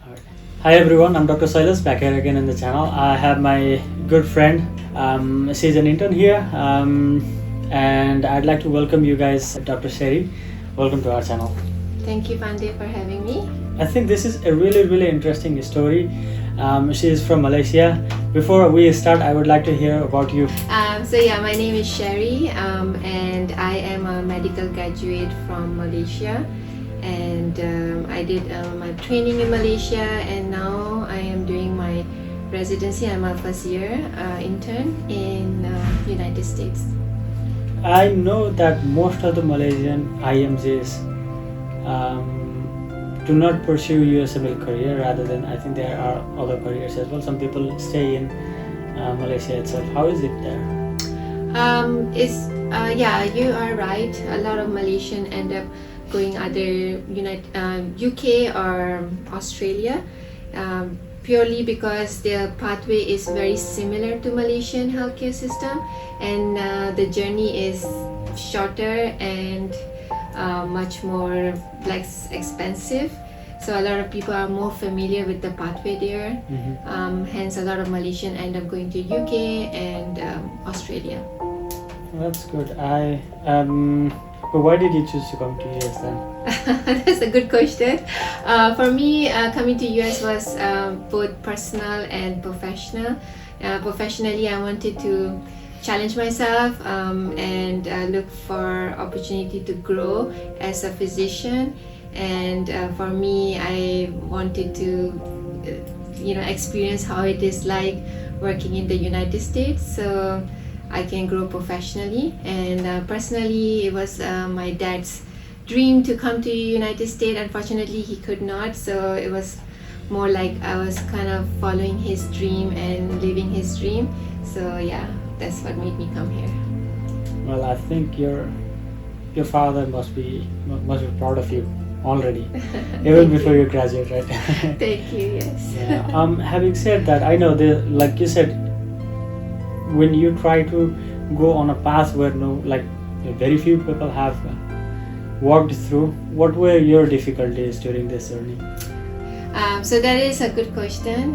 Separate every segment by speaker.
Speaker 1: Alright. Hi everyone, I'm Dr. Shailazz back here again in the channel. I have my good friend, she's an intern here, and I'd like to welcome you guys, Dr. Sherry. Welcome to our channel.
Speaker 2: Thank you, Pandey, for having me.
Speaker 1: I think this is a really interesting story. She is from Malaysia. Before we start, I would like to hear about you.
Speaker 2: My name is Sherry, and I am a medical graduate from Malaysia. And I did my training in Malaysia, and now I am doing my residency. I'm a first year intern in United States.
Speaker 1: I know that most of the Malaysian IMGs do not pursue USMLE career, rather than, I think there are other careers as well. Some people stay in Malaysia itself. How is it there?
Speaker 2: You are right. A lot of Malaysian end up going either UK or Australia, purely because their pathway is very similar to Malaysian healthcare system, and the journey is shorter and much more less expensive. So a lot of people are more familiar with the pathway there. Hence, a lot of Malaysian end up going to UK and Australia.
Speaker 1: That's good. But why did you choose to come to US then?
Speaker 2: That's a good question. For me, coming to US was both personal and professional. Professionally, I wanted to challenge myself and look for opportunity to grow as a physician. And for me, I wanted to experience how it is like working in the United States, so I can grow professionally. And personally, it was my dad's dream to come to United States. Unfortunately, he could not, so it was more like I was kind of following his dream and living his dream. So yeah, that's what made me come here.
Speaker 1: Well, I think your father must be proud of you already, even before you graduate, right?
Speaker 2: Thank you. Yes.
Speaker 1: Yeah. Having said that, I know like you said, when you try to go on a path where very few people have walked through, what were your difficulties during this journey?
Speaker 2: So that is a good question.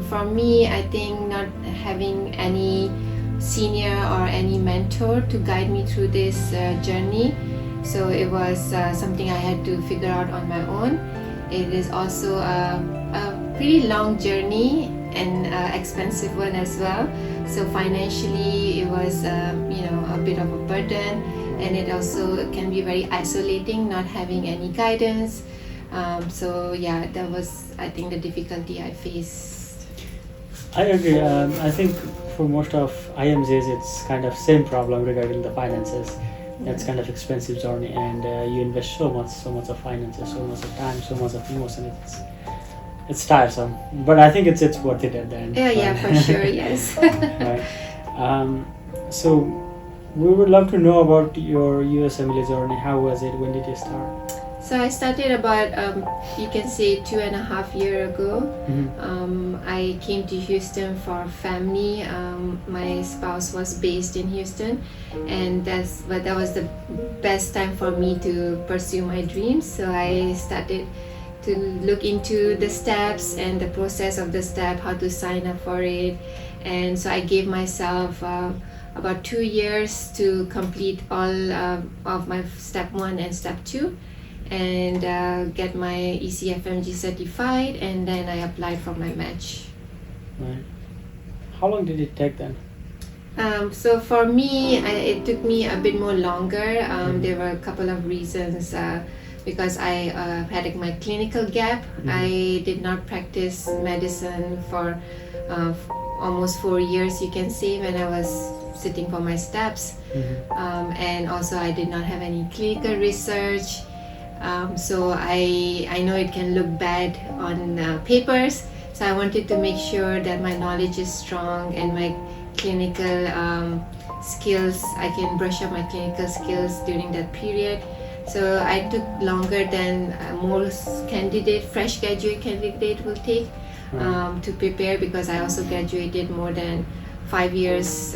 Speaker 2: For me, I think not having any senior or any mentor to guide me through this journey, so it was something I had to figure out on my own. It is also a pretty long journey and expensive one as well. So financially, it was a bit of a burden, and it also can be very isolating, not having any guidance. That was, I think, the difficulty I faced.
Speaker 1: I agree. I think for most of IMGs, it's kind of same problem regarding the finances. That's kind of expensive journey, and you invest so much of finances, so much of time, so much of emotion. It's tiresome, but I think it's worth it at the end.
Speaker 2: Yeah, for sure, yes.
Speaker 1: Right. So we would love to know about your USMLE journey. How was it? When did you start?
Speaker 2: So I started about, you can say 2.5 years ago. I came to Houston for family. My spouse was based in Houston, and that was the best time for me to pursue my dreams. So I started to look into the steps and the process of the step, how to sign up for it. And so I gave myself about 2 years to complete all of my step 1 and step 2, and get my ECFMG certified, and then I applied for my match.
Speaker 1: Right. How long did it take then?
Speaker 2: So for me, it took me a bit more longer. There were a couple of reasons. Because I had my clinical gap. I did not practice medicine for almost 4 years, you can say, when I was sitting for my steps. And also I did not have any clinical research. So I know it can look bad on papers. So I wanted to make sure that my knowledge is strong and my clinical skills, I can brush up my clinical skills during that period. So I took longer than most fresh graduate candidate will take to prepare, because I also graduated more than 5 years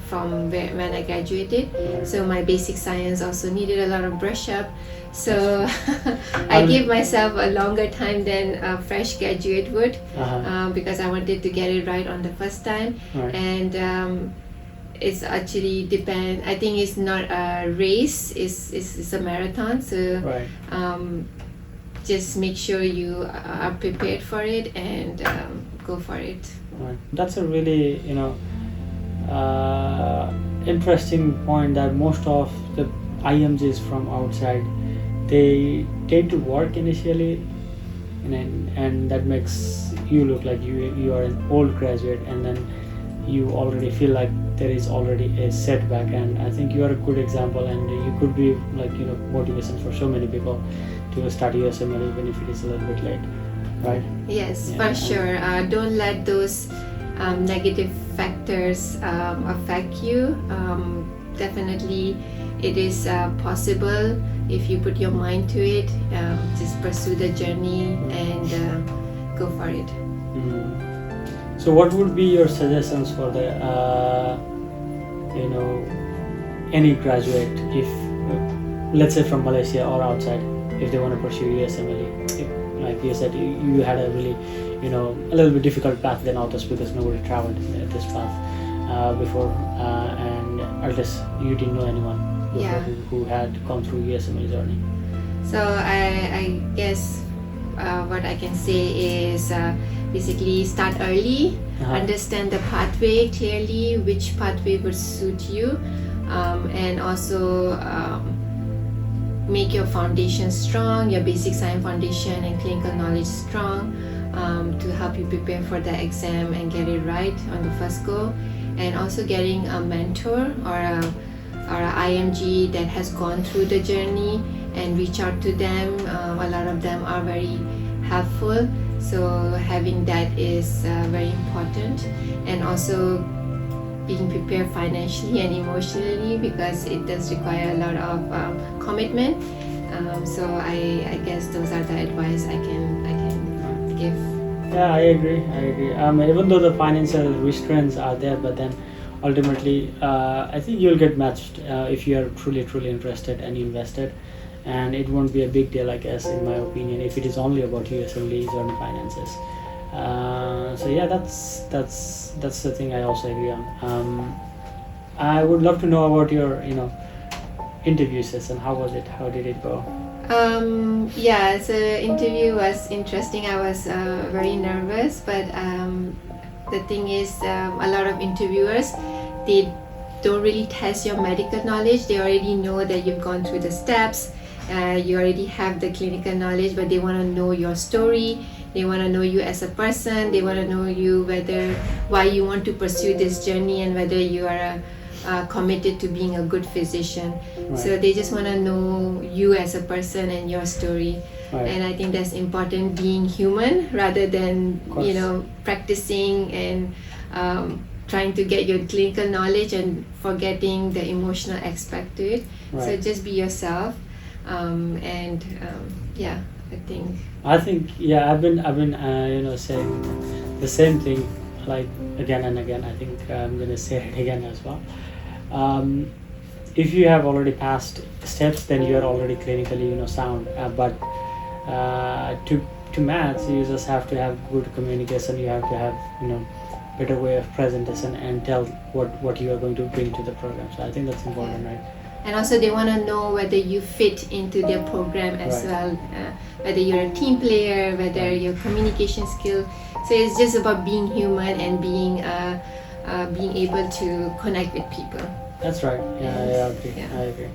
Speaker 2: from when I graduated. So my basic science also needed a lot of brush up. So I gave myself a longer time than a fresh graduate would, because I wanted to get it right on the first time. And it's actually depend. I think it's not a race. It's a marathon. So just make sure you are prepared for it and go for it.
Speaker 1: Right. That's a really interesting point, that most of the IMGs from outside, they tend to work initially, and that makes you look like you are an old graduate, and then you already feel like there is already a setback. And I think you are a good example, and you could be like motivation for so many people to start USMLE even if it is a little bit late, right?
Speaker 2: Yes, for sure. Don't let those negative factors affect you. Definitely it is possible if you put your mind to it. Just pursue the journey and go for it.
Speaker 1: So what would be your suggestions for the any graduate, if let's say from Malaysia or outside, if they want to pursue USMLE? Like you said, you had a really a little bit difficult path than others, because nobody traveled this path before, and at least you didn't know anyone who had gone through USMLE journey.
Speaker 2: So I guess what I can say is basically start early, understand the pathway clearly, which pathway would suit you, and also make your foundation strong, your basic science foundation and clinical knowledge strong, to help you prepare for the exam and get it right on the first go. And also getting a mentor or a IMG that has gone through the journey, and reach out to them. A lot of them are very helpful, so having that is very important. And also being prepared financially and emotionally, because it does require a lot of commitment. So I guess those are the advice I can give.
Speaker 1: Yeah, I agree. Even though the financial restraints are there, but then ultimately I think you'll get matched if you are truly interested and invested, and it won't be a big deal, I guess, in my opinion, if it is only about USMLEs or finances. So yeah, that's the thing I also agree on. I would love to know about your interview session. How was it? How did it go?
Speaker 2: Yeah, so interview was interesting. I was very nervous, but the thing is, a lot of interviewers, they don't really test your medical knowledge. They already know that you've gone through the steps, you already have the clinical knowledge, but they want to know your story. They want to know you as a person. They want to know you, why you want to pursue this journey, and whether you are committed to being a good physician. Right. So they just want to know you as a person and your story. Right. And I think that's important, being human rather than practicing and trying to get your clinical knowledge and forgetting the emotional aspect to it. Right. So just be yourself, yeah, I think
Speaker 1: I've been saying the same thing like again and again. I think I'm gonna say it again as well. If you have already passed steps, then you are already clinically sound, but to maths, you just have to have good communication. You have to have better way of presentation and tell what you are going to bring to the program. So I think that's important, right?
Speaker 2: And also they want to know whether you fit into their program as well, whether you're a team player, whether your communication skill. So it's just about being human and being able to connect with people.
Speaker 1: That's right. I agree.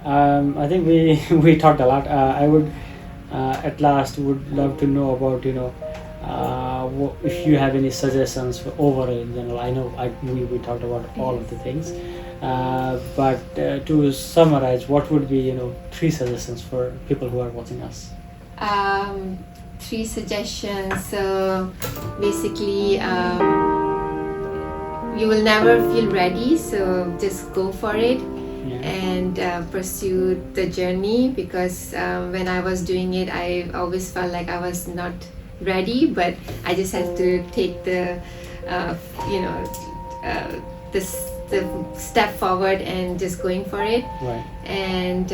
Speaker 1: I think we talked a lot. I would at last would love to know about if you have any suggestions for overall in general. I know we talked about all of the things, but to summarize, what would be 3 suggestions for people who are watching us?
Speaker 2: 3 suggestions. So basically, you will never feel ready, so just go for it. And pursue the journey, because when I was doing it, I always felt like I was not ready, but I just had to take the the step forward and just going for it.
Speaker 1: Right.
Speaker 2: And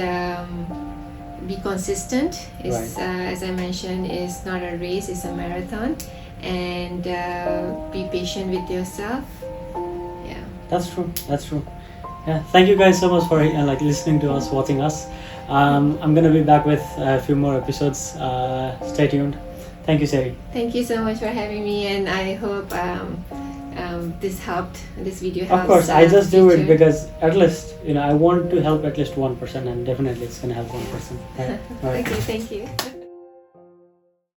Speaker 2: be consistent. Is
Speaker 1: Right.
Speaker 2: As I mentioned, is not a race; it's a marathon. And be patient with yourself. Yeah.
Speaker 1: That's true. That's true. Yeah. Thank you guys so much for listening to us, watching us. I'm gonna be back with a few more episodes. Stay tuned. Thank you, Sari.
Speaker 2: Thank you so much for having me, and I hope this video helps.
Speaker 1: Of course, I just do it
Speaker 2: future.
Speaker 1: because at least I want to help at least one person, and definitely it's gonna help one person. Right? All right.
Speaker 2: Okay, thank you.